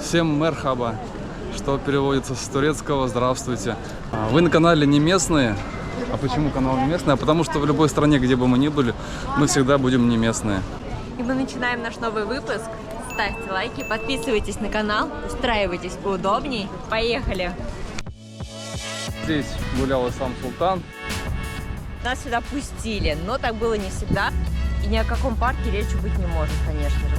Всем мерхаба, что переводится с турецкого «здравствуйте». Вы на канале не местные. А почему канал не местный? А потому что в любой стране, где бы мы ни были, мы всегда будем не местные. И мы начинаем наш новый выпуск. Ставьте лайки, подписывайтесь на канал, устраивайтесь поудобней. Поехали! Здесь гулял и сам султан. Нас сюда пустили, но так было не всегда. И ни о каком парке речи быть не может, конечно же.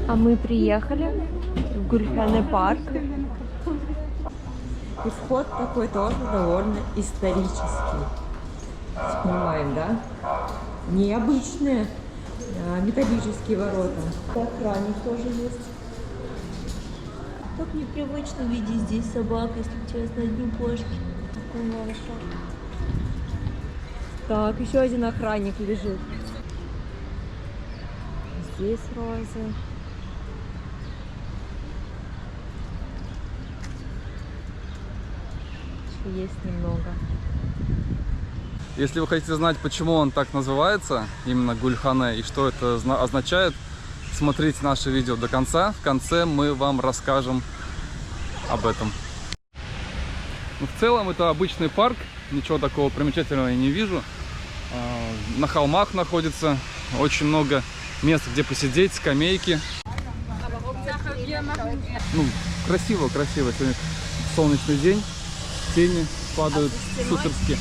А мы приехали в Гульхане парк. И вход такой тоже довольно исторический. Понимаем, да? Необычные металлические ворота. Охранник тоже есть. Так непривычно видеть здесь собак, если честно, одни кошки. Такой малыша. Так, еще один охранник лежит. Здесь розы. Есть немного. Если вы хотите знать, почему он так называется, именно Гульхане, и что это означает, смотрите наше видео до конца. В конце мы вам расскажем об этом. Но в целом это обычный парк, ничего такого примечательного я не вижу. На холмах находится очень много мест, где посидеть, скамейки. Ну, красиво, красиво. Сегодня солнечный день. Тени падают суперски.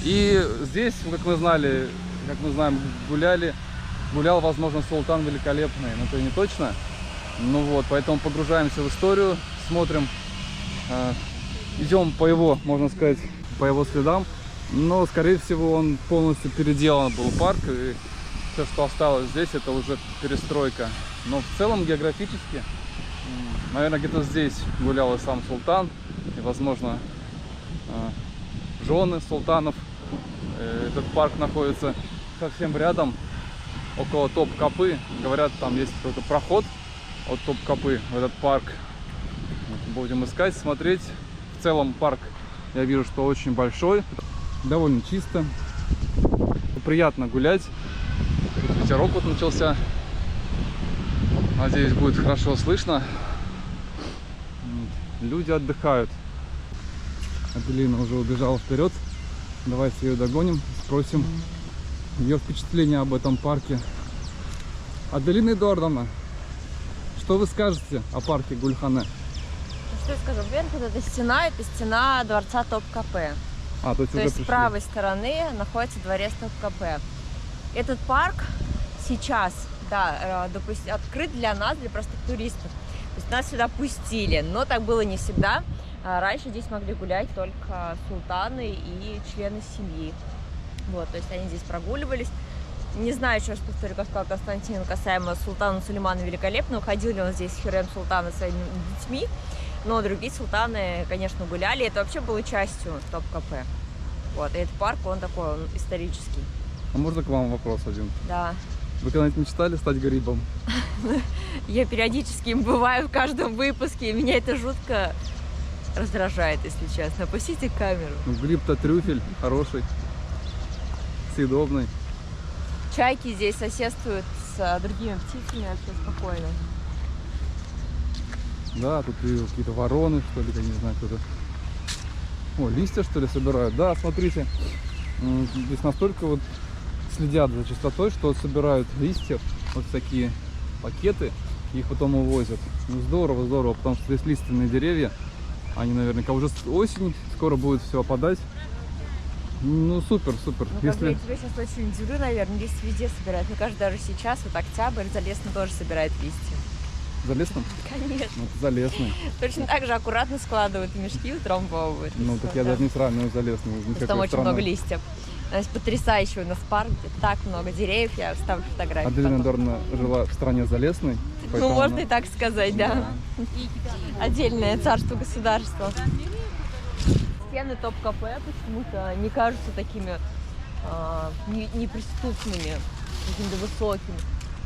И здесь, как мы знаем, гулял, возможно, султан великолепный, но это не точно. Ну вот, поэтому погружаемся в историю, смотрим, идем по его, можно сказать, по его следам. Но, скорее всего, он полностью переделан был парк, и все, что осталось здесь, это уже перестройка. Но в целом географически, наверное, где-то здесь гулял и сам султан, и, возможно, жены султанов. Этот парк находится совсем рядом, около Топкапы. Говорят, там есть какой-то проход от Топкапы в этот парк. Будем искать, смотреть. В целом парк, я вижу, что очень большой, довольно чисто, приятно гулять. Тут ветерок вот начался. Надеюсь, будет хорошо слышно. Люди отдыхают. Аделина уже убежала вперед. Давайте ее догоним, спросим ее впечатление об этом парке. Аделина Эдуардовна, что вы скажете о парке Гульхане? Что я скажу? Вверх вот эта стена, это стена дворца Топкапы. То есть с правой стороны находится дворец Топкапы. Этот парк сейчас, да, открыт для нас, для простых туристов. То есть нас сюда пустили, но так было не всегда. Раньше здесь могли гулять только султаны и члены семьи. Вот, то есть они здесь прогуливались. Не знаю, еще раз повторю, как сказал Константин, касаемо султана Сулеймана Великолепного. Ходил ли он здесь в херем султана со своими детьми. Но другие султаны, конечно, гуляли. Это вообще было частью Топкапы. Вот, и этот парк, он такой, он исторический. А можно к вам вопрос один? Да. Вы когда-нибудь мечтали стать гарибом? Я периодически им бываю в каждом выпуске, и меня это жутко раздражает, если честно. Опустите камеру. Ну, гриб-то трюфель хороший, съедобный. Чайки здесь соседствуют с другими птицами вообще спокойно. Да, тут какие-то вороны, что ли, я не знаю, кто-то. О, листья, что ли, собирают. Да, смотрите, здесь настолько вот следят за чистотой, что собирают листья, вот такие пакеты, и их потом увозят. Ну, здорово, здорово, потому что здесь лиственные деревья. Они наверняка уже осень, скоро будет все опадать. Ну, супер, супер. Ну, как бы я тебя сейчас очень удивлю, наверное, листья везде собирают. Мне кажется, даже сейчас, вот октябрь, Залесный тоже собирает листья. Залесным? Конечно. Ну, это Залесный. Точно так же аккуратно складывают мешки, утрамбовывают. Ну, так я даже не сравниваю с Залесным. Там очень много листьев. Здесь потрясающий у нас парк, где так много деревьев, я вставлю фотографии. Аделина Эдуардовна жила в стране Залесной. Ну, можно и так сказать, да. Отдельное царство-государство. Стены Топкапы почему-то не кажутся такими неприступными. какими-то высокими.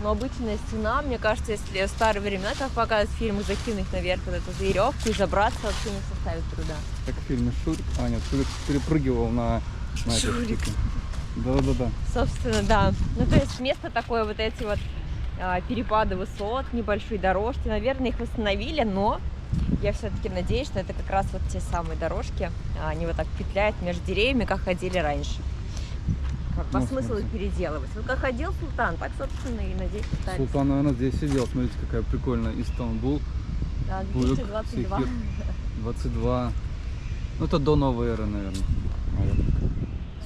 Но обычная стена, мне кажется, если в старые времена, как показывают фильмы, закинуть наверх вот эту веревку и забраться вообще не составит труда. Как в фильме Шурик. А, нет, Шурик перепрыгивал на этой Шурик. штуке. Да-да-да. Собственно, да. Ну, то есть место такое, вот эти вот перепады высот, небольшие дорожки. Наверное, их восстановили, но я все-таки надеюсь, что это как раз вот те самые дорожки. Они вот так петляют между деревьями, как ходили раньше. По смыслу их переделывать. Вот как ходил Султан, так, собственно, и надеюсь, пытались. Султан, наверное, здесь сидел. Смотрите, какая прикольная Истанбул. Да, Буйк, 2022. Секир. 22. Ну, это до новой эры, наверное.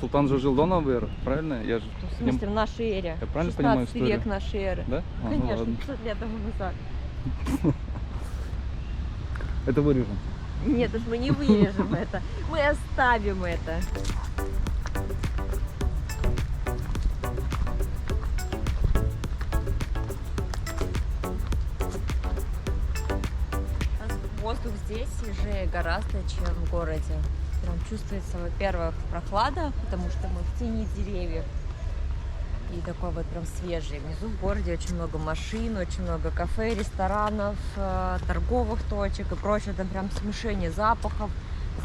Султан же жил до новой эры, правильно? Я же... В смысле, в нашей эре. Я правильно понимаю 16 век историю? нашей эры. Да? А, ну Конечно, ладно. 500 лет тому назад. Это вырежем. Нет уж, мы не вырежем это. Мы оставим это. Воздух здесь свежее гораздо, чем в городе. Прям чувствуется, во-первых, прохлада, потому что мы в тени деревьев. И такой вот прям свежий. Внизу в городе очень много машин, очень много кафе, ресторанов, торговых точек и прочее. Там прям смешение запахов,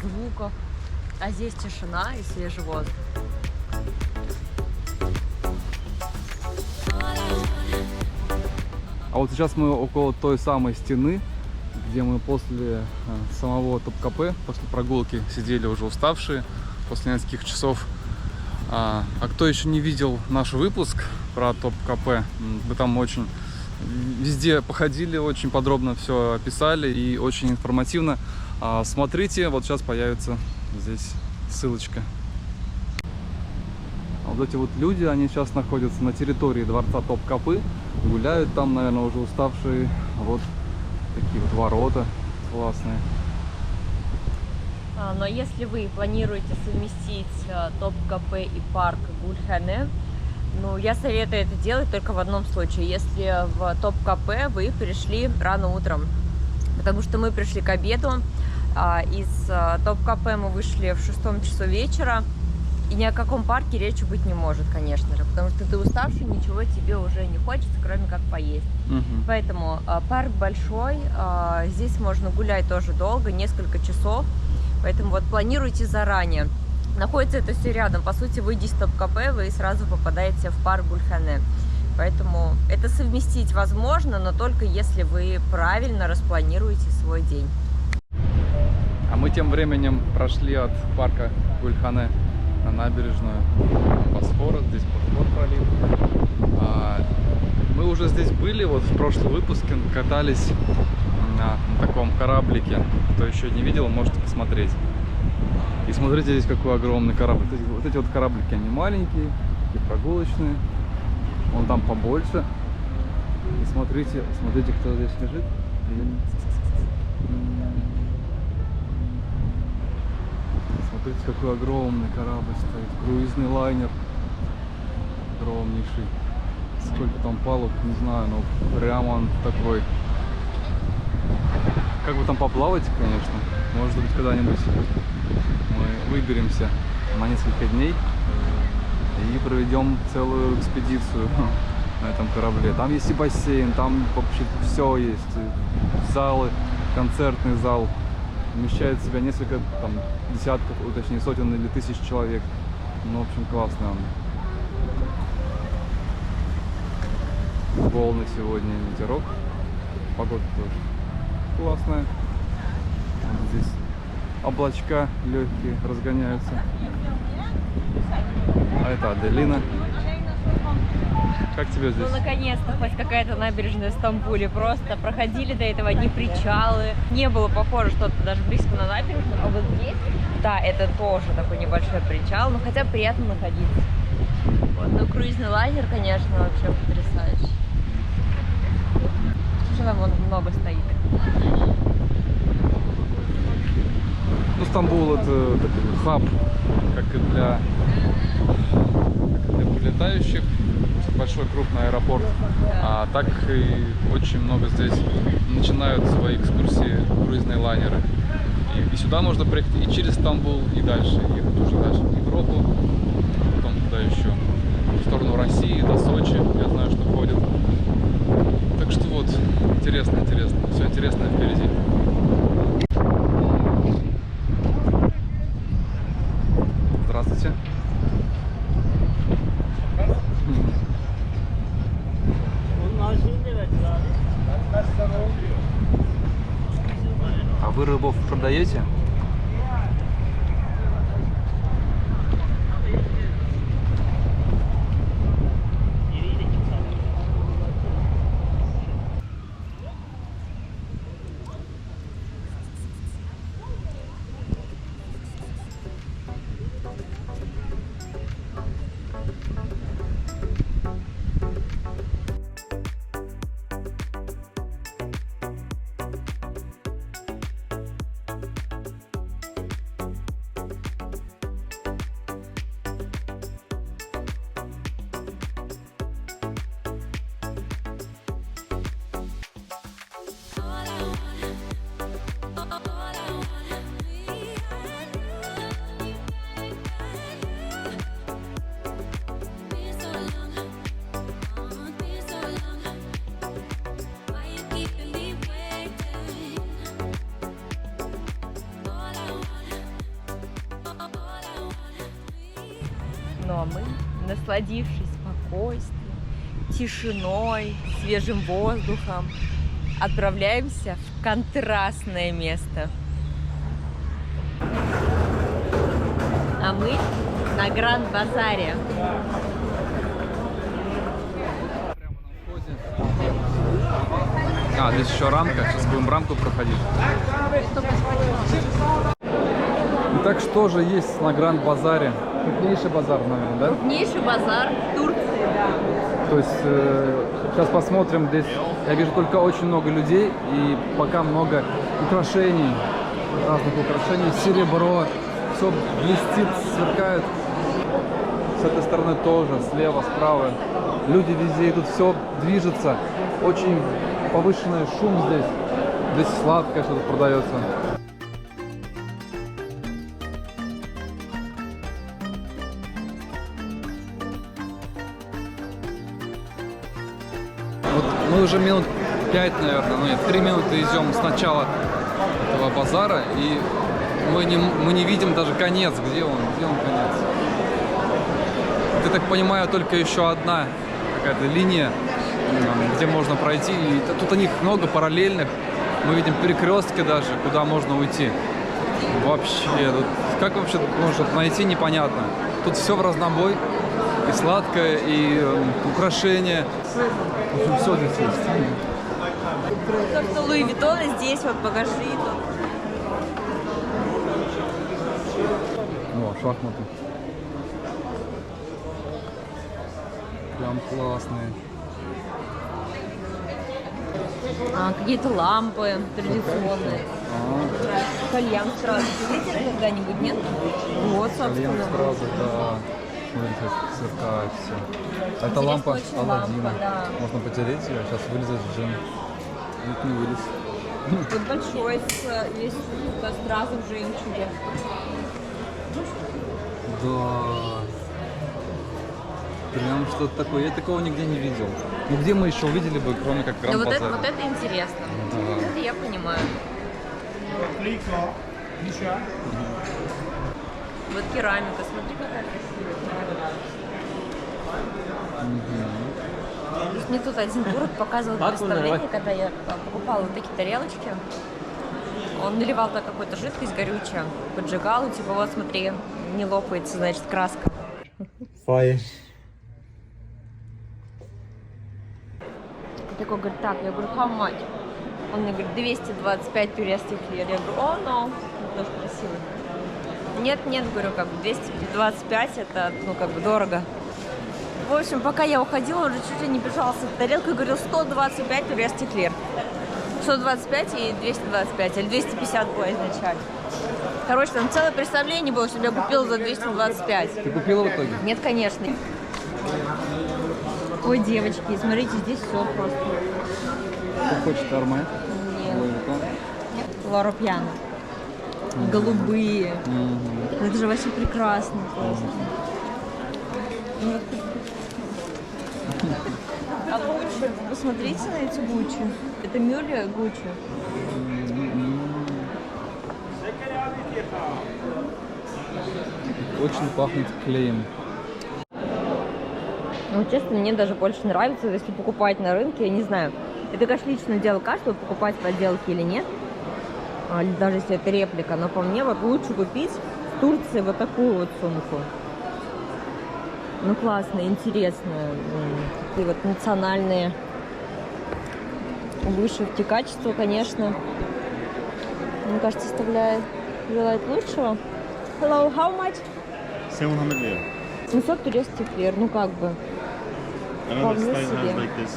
звуков. А здесь тишина и свежий воздух. А вот сейчас мы около той самой стены, где мы после самого Топкапы, после прогулки сидели уже уставшие, после нескольких часов. А кто еще не видел наш выпуск про Топкапы, мы там очень везде походили, очень подробно все описали и очень информативно. Смотрите, вот сейчас появится здесь ссылочка. А вот эти вот люди, они сейчас находятся на территории дворца Топкапы, гуляют там, наверное, уже уставшие. Вот такие вот ворота классные. Но если вы планируете совместить Топкапы и парк Гульхане, ну, я советую это делать только в одном случае, если в Топкапе вы пришли рано утром. Потому что мы пришли к обеду, из Топкапе мы вышли в 6 часу вечера, и ни о каком парке речи быть не может, конечно же, потому что ты уставший, ничего тебе уже не хочется, кроме как поесть. Поэтому парк большой, здесь можно гулять тоже долго, несколько часов, поэтому вот планируйте заранее. Находится это все рядом, по сути, выйдя из Топкапе, вы сразу попадаете в парк Гульхане. Поэтому это совместить возможно, но только если вы правильно распланируете свой день. А мы тем временем прошли от парка Гульхане на набережную Босфора. Здесь Босфор пролив. Мы уже здесь были, вот в прошлом выпуске катались на таком кораблике. Кто еще не видел, можете посмотреть. И смотрите, здесь какой огромный корабль. Вот эти вот кораблики, они маленькие, такие прогулочные. Вон там побольше. И смотрите, кто здесь лежит. Смотрите, какой огромный корабль стоит. Круизный лайнер. Огромнейший. Сколько там палуб, не знаю, но прямо он такой. Как бы там поплавать, конечно. Может быть, когда-нибудь мы выберемся на несколько дней и проведем целую экспедицию на этом корабле. Там есть и бассейн, там вообще все есть. Залы, концертный зал. Вмещает в себя несколько там, десятков, точнее сотен или тысяч человек. Ну, в общем, классно он. Волны сегодня, ветерок. Погода тоже классная. Вот здесь облачка легкие разгоняются. А это Аделина. Как тебе здесь? Ну, наконец-то, хоть какая-то набережная в Стамбуле. Просто проходили до этого одни причалы. Не было похоже что-то даже близко на набережную. А вот здесь, да, это тоже такой небольшой причал. Но хотя приятно находиться. Вот. Ну, круизный лайнер, конечно, вообще потрясающий. Что там вон много стоит. Ну, Стамбул это такой хаб, как и для летающих, большой крупный аэропорт, а так и очень много здесь начинают свои экскурсии круизные лайнеры. И сюда можно приехать и через Стамбул, и дальше, ехать уже дальше в Европу, потом туда еще, в сторону России, до Сочи. Вы рыбов продаете? Ну а мы, насладившись спокойствием, тишиной, свежим воздухом, отправляемся в контрастное место. А мы на Гранд-базаре. А, здесь еще рамка. Сейчас будем рамку проходить. Итак, что же есть на Гранд-базаре? Крупнейший базар, наверное, да? Крупнейший базар в Турции, да. То есть сейчас посмотрим, здесь я вижу только очень много людей и пока много украшений, разных украшений, серебро, все блестит, сверкает. С этой стороны тоже, слева, справа. Люди везде идут, все движется, очень повышенный шум здесь. Здесь сладкое что-то продается. Вот мы уже минут 5, наверное, ну нет, 3 минуты идем с начала этого базара, и мы не видим даже конец. Где он конец? Я так понимаю, только еще одна какая-то линия, где можно пройти. И тут у них много параллельных. Мы видим перекрестки даже, куда можно уйти. Вообще, тут, как вообще можно найти, непонятно. Тут все в разнобой. И сладкое, и украшения. В общем, все здесь есть. То, что Луи Виттон здесь, вот покажи тут. О, шахматы. Прям классные. Какие-то лампы традиционные. Кальян сразу. Видите когда-нибудь, нет? Вот, собственно. Кальян сразу, да. Смотрите, сверкает все. Это лампа очень Аладдина. лампа, да. Можно потереть ее, сейчас вылезет джин. Нет, не вылез. Тут большой, есть с разом жемчуге. Да. Прям что-то такое. Я такого нигде не видел. Ну где мы еще увидели бы, кроме как Ну вот Гранд-базаре? вот это интересно. Да. Это я понимаю. Вот керамика, смотри, какая красивая. То есть мне тут один турок показывал представление, когда я покупала вот такие тарелочки. Он наливал так какую-то жидкость горючая, поджигал, и типа вот смотри, не лопается, значит, краска. Fire. Такой говорит, так, я говорю, how much? Он мне говорит, 225 турецких лир. Я говорю, о, no, тоже красиво. Нет, говорю, как бы 225 это, ну, как бы дорого. В общем, пока я уходила, он уже чуть ли не бежался в тарелку и говорил 125 турецких лир. 125 и 225, или 250 было изначально. Короче, там целое представление было, что я купила за 225. Ты купила в итоге? Нет, конечно. Ой, девочки, смотрите, здесь все просто. Кто хочет Арме? Нет. Луи Виттон? Лора Пьяна. Голубые. Это же вообще прекрасно просто. А Гуччи? Посмотрите на эти Гуччи. Это Мюлли Гуччи. Очень пахнет клеем. Ну, честно, мне даже больше нравится, если покупать на рынке, я не знаю. Это, конечно, личное дело каждого, покупать подделки или нет. или даже если это реплика, но по мне вот лучше купить в Турции вот такую вот сумку. Ну, классная, интересная. Такие вот национальные вышивки. Качество, конечно, мне кажется, желает лучшего. Hello, how much? 700 lira. 700 турецких лир, ну как бы. Another Вполне style себе. has like this.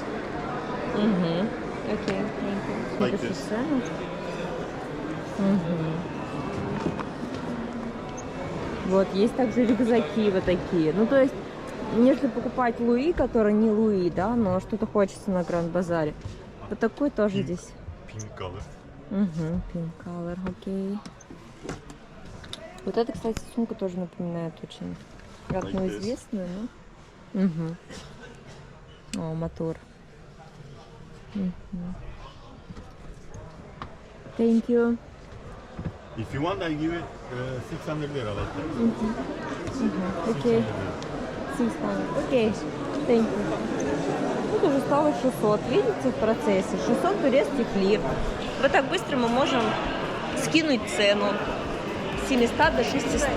Угу. Окей, Like напишу this. цену. Угу. Вот, есть также рюкзаки вот такие. Ну, то есть, если покупать Луи, который не Луи, да, но что-то хочется на Гранд-базаре, вот такой тоже здесь. Pink color. Угу, pink color, окей. Вот эта, кстати, сумка тоже напоминает очень, как Like ну, this. известную, но... Угу. О, мотор. Угу. Thank you. If you want, I give it 600 lira like that. Окей. 600. Окей. Thank you. Тут уже стало 600. Видите в процессе? 600 турецких лир. Вот так быстро мы можем скинуть цену с 700 до 600.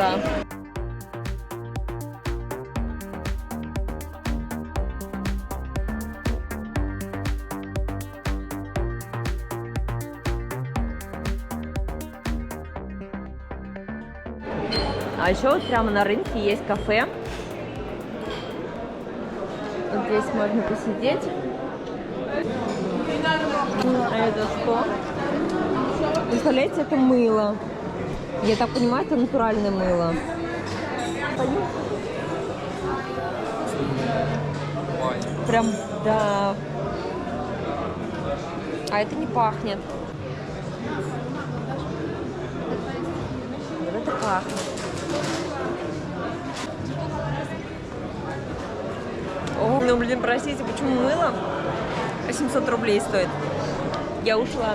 А еще вот прямо на рынке есть кафе. Вот здесь можно посидеть. А это что? Представляете, это мыло. Я так понимаю, это натуральное мыло. Прям, да. А это не пахнет. Вот это пахнет. О, ну, блин, простите, почему мыло 700 рублей стоит? Я ушла.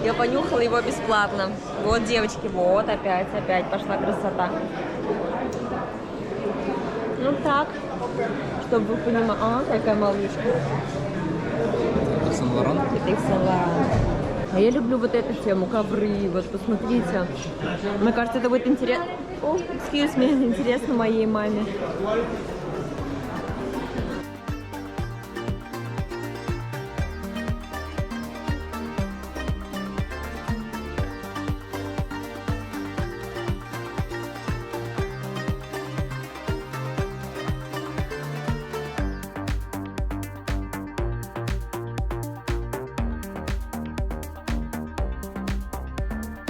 Я понюхала его бесплатно. Вот, девочки, вот, опять пошла красота. Ну так, чтобы вы понимали. А, какая малышка. Сен-Лоран? Это их Сен-Лоран. А я люблю вот эту тему, ковры. Вот, посмотрите. Мне кажется, это будет интересно. О, excuse me, интересно моей маме.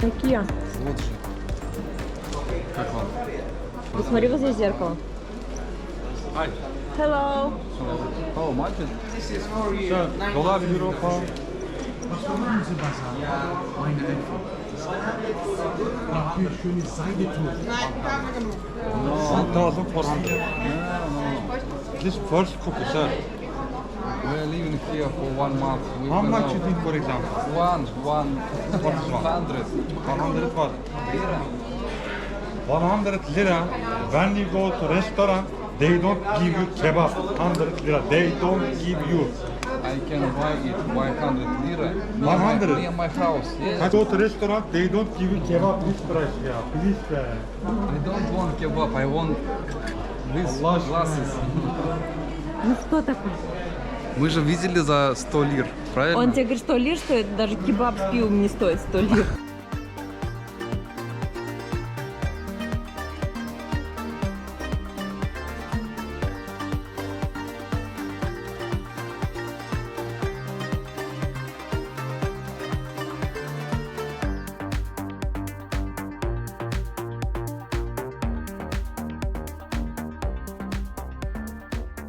Какие? Вот же. Как вам? Посмотри возле зеркала. Hi. Hello. Oh, market? Dollar, euro, pound. No. 1,400. This first copy, sir. We are living here for 1 month. We How don't much know. you think, for example? 100. 100 what? Lira. 100 lira. When you go to restaurant, they don't give you kebab. 100 lira. They don't give you. I can buy it 100 lira. 100? Near my house. Yes. I go to restaurant, they don't give you kebab this price. Yeah, please. I don't want kebab. I want these Allah glasses. Ну кто такой? Мы же видели за 100 лир, правильно? Он тебе говорит, 100 лир стоит, даже кебаб с пивом не стоит 100 лир.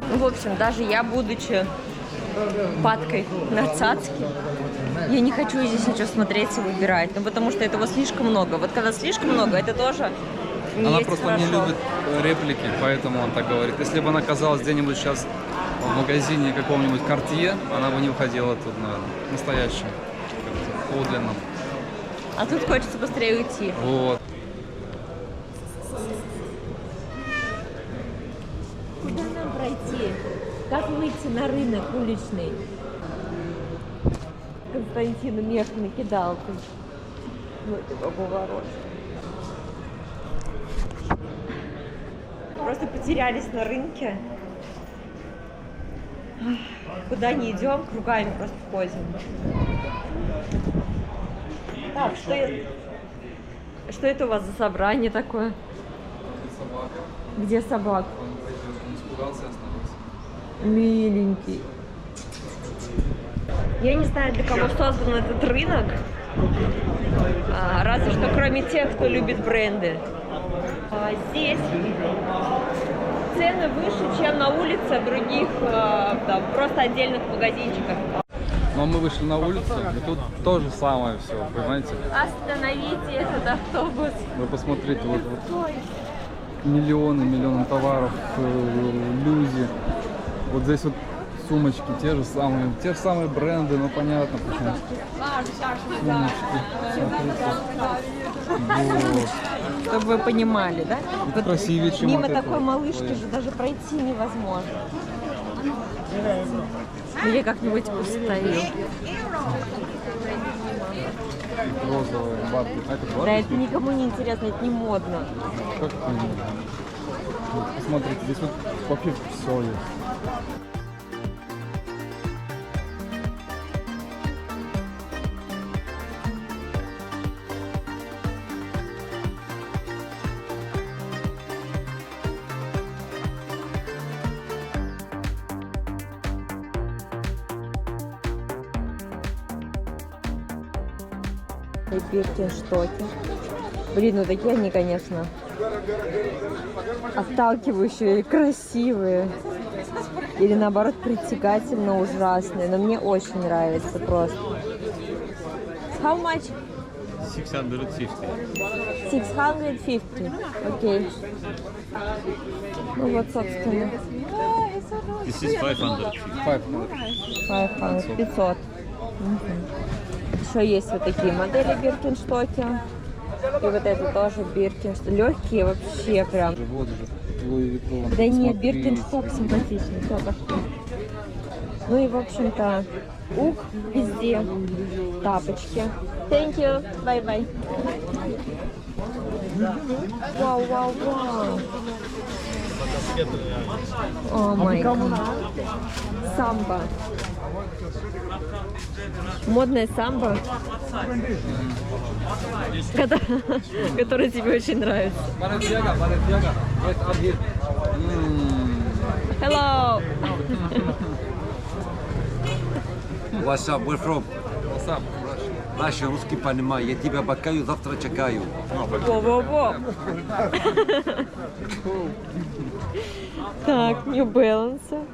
Ну, в общем, даже я, будучи падкой на цацки, я не хочу здесь ничего смотреть и выбирать, ну потому что этого слишком много. Вот когда слишком много, это тоже не Она есть просто хорошо. не любит реплики, поэтому он так говорит. Если бы она оказалась где-нибудь сейчас в магазине каком-нибудь Cartier, она бы не выходила тут, наверное, настоящем, как-то подлинном. А тут хочется быстрее уйти. Вот. Куда нам пройти? Как выйти на рынок уличный? Константину мех накидал тут. Ну ты поворот. Просто потерялись на рынке. Куда не идем, кругами просто ходим. Так, что это у вас за собрание такое? Собака. Где собак? Он испугался и остановился. Миленький. Я не знаю, для кого создан этот рынок. Разве что кроме тех, кто любит бренды. Здесь цены выше, чем на улице в других там, просто отдельных магазинчиках. Но мы вышли на улицу, и тут то же самое все, понимаете? Остановите этот автобус. Вы посмотрите, вот миллионы товаров, люди. Вот здесь вот сумочки, те же самые бренды, ну понятно почему. Сумочки, смотрите. Вот. Чтобы вы понимали, да? Вот красивее, чем Мимо вот это такой вот. малышки же даже пройти невозможно. Или как-нибудь постою. Розовые барби. А это Да барби? это никому не интересно, это не модно. Как это не можно? Вот посмотрите, здесь вот вообще все есть. И Биркенстоки. Блин, ну такие они, конечно, отталкивающие, красивые. Или наоборот притягательно ужасные. Но мне очень нравится просто. How much? 650. 650. Окей. Ну вот, собственно, This is 500. 500. 500. Еще есть вот такие модели Биркенстоки. И вот это тоже Биркенсток. Легкие вообще прям. Вот же, Луи Виттон. Да нет, Смотрите. Биркенсток симпатичный. Все, пошли. Ну и в общем-то, ук везде. Тапочки. Thank you. Bye-bye. Вау. О май гад. Самбо. Модная самбо, которая тебе очень нравится. Hello. What's up? Where from? What's up? Russia, русский понимаю. Я тебя бакаю, завтра чекаю. Во-во-во. Так, New Balance.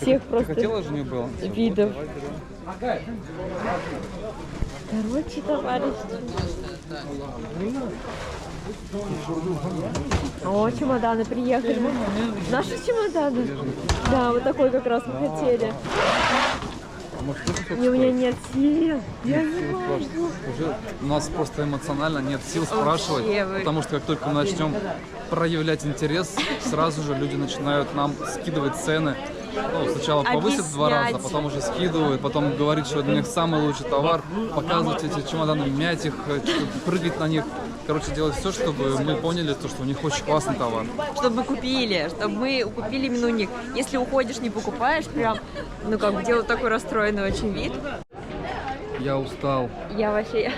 Всех Ты просто хотела же New Balance? видов. Короче, товарищ. О, чемоданы приехали. Наши чемоданы. Да, вот такой как раз мы хотели. А может, что-то И у меня нет сил. Я не сил могу. спрашивать. Уже у нас просто эмоционально нет сил спрашивать, Вообще вы- потому что как только мы начнем проявлять интерес, сразу же люди начинают нам скидывать цены. Ну, сначала повысят в 2 раза, Объяснять. потом уже скидывают, потом говорит, что для них самый лучший товар, показывать эти чемоданы, мять их, прыгать на них. Короче, делать все, чтобы мы поняли, то, что у них очень классный товар. Чтобы купили, чтобы мы купили именно у них. Если уходишь, не покупаешь, прям, ну как бы делают такой расстроенный очень вид. Я устал. Я вообще...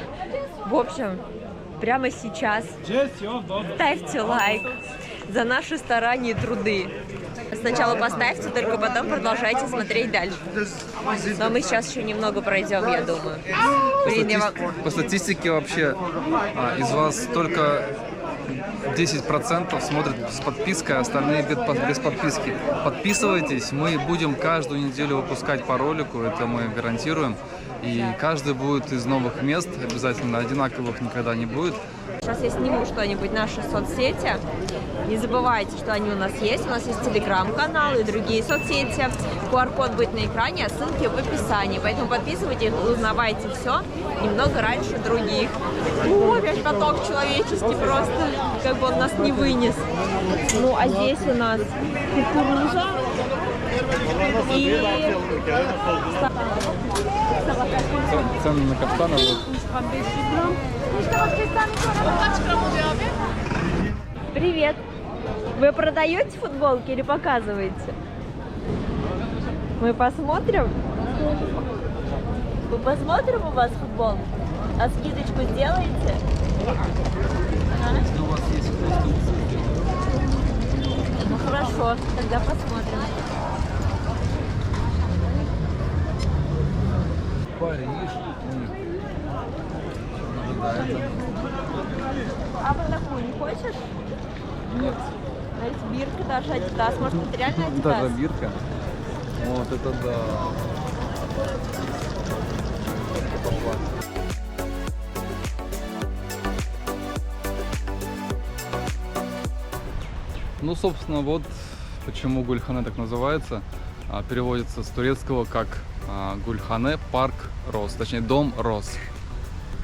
В общем, прямо сейчас ставьте лайк за наши старания и труды. Сначала поставьте, только потом продолжайте смотреть дальше. Но мы сейчас еще немного пройдем, я думаю. Блин, я вам... По статистике вообще из вас только 10% смотрят с подпиской, а остальные без подписки. Подписывайтесь, мы будем каждую неделю выпускать по ролику, это мы гарантируем. И каждый будет из новых мест, обязательно одинаковых никогда не будет. Сейчас я сниму что-нибудь в наши соцсети. Не забывайте, что они у нас есть. У нас есть телеграм-канал и другие соцсети. QR-код будет на экране, а ссылки в описании. Поэтому подписывайтесь, узнавайте все немного раньше других. О, опять поток человеческий просто. Как бы он нас не вынес. Ну, а здесь у нас кукуруза и... Цены на каштаны вот Привет. Вы продаете футболки или показываете? Мы посмотрим? Мы посмотрим у вас футболку? А скидочку сделаете? У вас есть инструкции. Ну хорошо, тогда посмотрим. Париж. А вот такую не хочешь? Нет. Смотрите, бирка даже Адидас. Может, это реально Адидас? Даже бирка. Вот это да. Ну, собственно, вот почему Гульхане так называется. Переводится с турецкого как Гульхане, парк роз, точнее дом роз.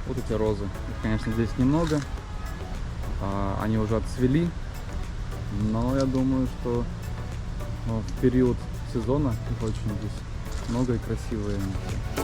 Вот эти розы. Их, конечно, здесь немного. Они уже отцвели. Но я думаю, что в период сезона их очень здесь много и красивые они все.